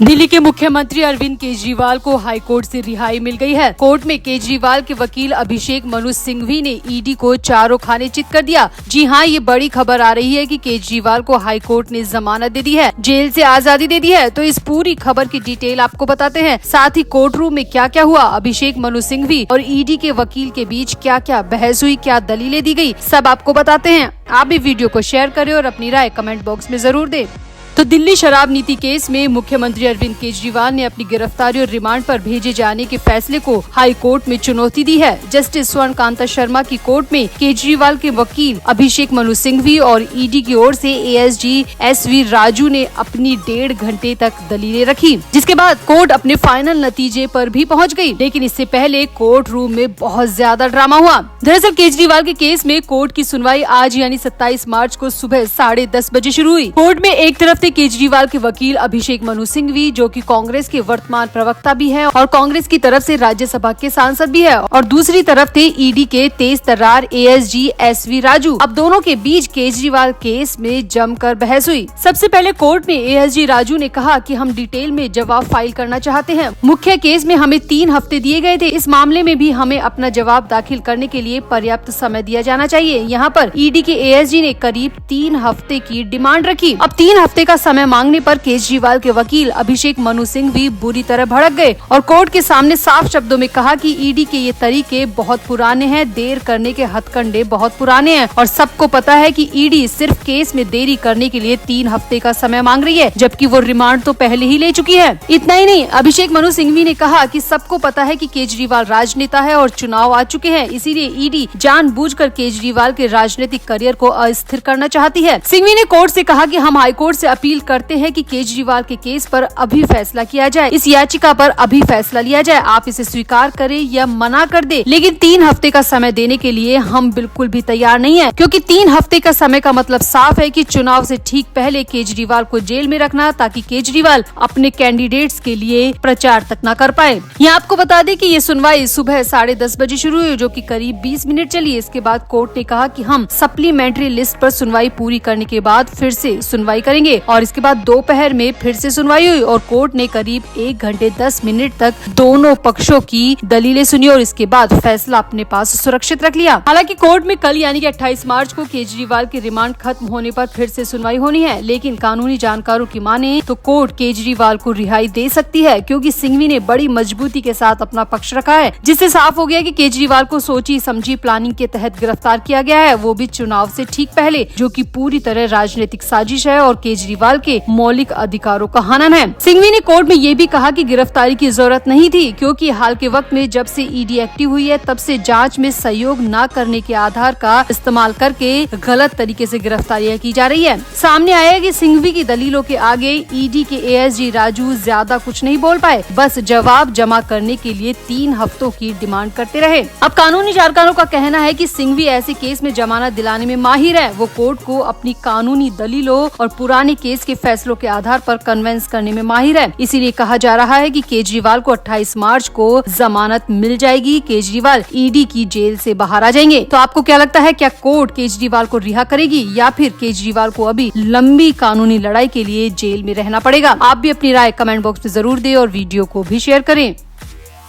दिल्ली के मुख्यमंत्री अरविंद केजरीवाल को हाईकोर्ट से रिहाई मिल गई है। कोर्ट में केजरीवाल के वकील अभिषेक मनु सिंघवी ने ईडी को चारों खाने चित कर दिया। जी हां, ये बड़ी खबर आ रही है कि केजरीवाल को हाईकोर्ट ने जमानत दे दी है, जेल से आजादी दे दी है। तो इस पूरी खबर की डिटेल आपको बताते हैं, साथ ही कोर्ट रूम में क्या क्या हुआ, अभिषेक मनु सिंघवी और ईडी के वकील के बीच क्या क्या बहस हुई, क्या दलीलें दी गयी, सब आपको बताते हैं। आप भी वीडियो को शेयर करें और अपनी राय कमेंट बॉक्स में जरूर दें। तो दिल्ली शराब नीति केस में मुख्यमंत्री अरविंद केजरीवाल ने अपनी गिरफ्तारी और रिमांड पर भेजे जाने के फैसले को हाई कोर्ट में चुनौती दी है। जस्टिस स्वर्ण कांता शर्मा की कोर्ट में केजरीवाल के वकील अभिषेक मनु सिंघवी और ईडी की ओर से एएसजी SV राजू ने अपनी 1.5 घंटे तक दलीलें रखी, जिसके बाद कोर्ट अपने फाइनल नतीजे पर भी पहुंच गई। लेकिन इससे पहले कोर्ट रूम में बहुत ज्यादा ड्रामा हुआ। दरअसल केजरीवाल के केस में कोर्ट की सुनवाई आज यानी 27 मार्च को सुबह 10:30 बजे शुरू हुई। कोर्ट में एक तरफ केजरीवाल के वकील अभिषेक मनु सिंघवी, जो कि कांग्रेस के वर्तमान प्रवक्ता भी हैं और कांग्रेस की तरफ से राज्यसभा के सांसद भी है, और दूसरी तरफ थे ईडी के तेज तर्रार एएसजी SV राजू। अब दोनों के बीच केजरीवाल केस में जमकर बहस हुई। सबसे पहले कोर्ट में एएसजी राजू ने कहा कि हम डिटेल में जवाब फाइल करना चाहते हैं। मुख्य केस में हमें 3 हफ्ते दिए गए थे, इस मामले में भी हमें अपना जवाब दाखिल करने के लिए पर्याप्त समय दिया जाना चाहिए। यहाँ पर ईडी के एएसजी ने करीब 3 हफ्ते की डिमांड रखी। अब 3 हफ्ते का समय मांगने पर केजरीवाल के वकील अभिषेक मनु सिंघवी बुरी तरह भड़क गए और कोर्ट के सामने साफ शब्दों में कहा कि ईडी के ये तरीके बहुत पुराने हैं, देर करने के हथकंडे बहुत पुराने हैं और सबको पता है कि ईडी सिर्फ केस में देरी करने के लिए 3 हफ्ते का समय मांग रही है, जबकि वो रिमांड तो पहले ही ले चुकी है। इतना ही नहीं, अभिषेक मनु सिंघवी ने कहा कि सबको पता है कि केजरीवाल राजनेता है और चुनाव आ चुके हैं, इसीलिए ईडी जानबूझकर केजरीवाल के राजनीतिक करियर को अस्थिर करना चाहती है। सिंघवी ने कोर्ट से कहा कि हम हाईकोर्ट से अपील करते हैं कि केजरीवाल के केस पर अभी फैसला किया जाए, इस याचिका पर अभी फैसला लिया जाए। आप इसे स्वीकार करें या मना कर दे, लेकिन 3 हफ्ते का समय देने के लिए हम बिल्कुल भी तैयार नहीं है, क्योंकि 3 हफ्ते का समय का मतलब साफ है कि चुनाव से ठीक पहले केजरीवाल को जेल में रखना, ताकि केजरीवाल अपने कैंडिडेट्स के लिए प्रचार तक न कर पाए। यहाँ आपको बता दें कि ये सुनवाई सुबह 10:30 बजे शुरू हुई, जो कि करीब 20 मिनट चली। इसके बाद कोर्ट ने कहा कि हम सप्लीमेंट्री लिस्ट पर सुनवाई पूरी करने के बाद फिर से सुनवाई करेंगे, और इसके बाद दोपहर में फिर से सुनवाई हुई और कोर्ट ने करीब 1 घंटे 10 मिनट तक दोनों पक्षों की दलीलें सुनी और इसके बाद फैसला अपने पास सुरक्षित रख लिया। हालांकि कोर्ट में कल यानी कि 28 मार्च को केजरीवाल की रिमांड खत्म होने पर फिर से सुनवाई होनी है, लेकिन कानूनी जानकारों की माने तो कोर्ट केजरीवाल को रिहाई दे सकती है, क्योंकि सिंघवी ने बड़ी मजबूती के साथ अपना पक्ष रखा है, जिससे साफ हो गया कि केजरीवाल को सोची समझी प्लानिंग के तहत गिरफ्तार किया गया है, वो भी चुनाव से ठीक पहले, जो कि पूरी तरह राजनीतिक साजिश है और केजरीवाल के मौलिक अधिकारों का हनन है। सिंघवी ने कोर्ट में ये भी कहा कि गिरफ्तारी की जरूरत नहीं थी, क्योंकि हाल के वक्त में जब से ईडी एक्टिव हुई है तब से जांच में सहयोग न करने के आधार का इस्तेमाल करके गलत तरीके से गिरफ्तारियां की जा रही है। सामने आया कि सिंघवी की दलीलों के आगे ईडी के एएसजी राजू ज्यादा कुछ नहीं बोल पाए, बस जवाब जमा करने के लिए 3 हफ्तों की डिमांड करते रहे। अब कानूनी जानकारों का कहना है कि सिंघवी ऐसे केस में जमानत दिलाने में माहिर है, वो कोर्ट को अपनी कानूनी दलीलों और पुराने केस के फैसलों के आधार पर कन्वेंस करने में माहिर है। इसीलिए कहा जा रहा है कि केजरीवाल को 28 मार्च को जमानत मिल जाएगी, केजरीवाल ईडी की जेल से बाहर आ जाएंगे। तो आपको क्या लगता है, क्या कोर्ट केजरीवाल को रिहा करेगी या फिर केजरीवाल को अभी लंबी कानूनी लड़ाई के लिए जेल में रहना पड़ेगा? आप भी अपनी राय कमेंट बॉक्स में जरूर दें और वीडियो को भी शेयर करें।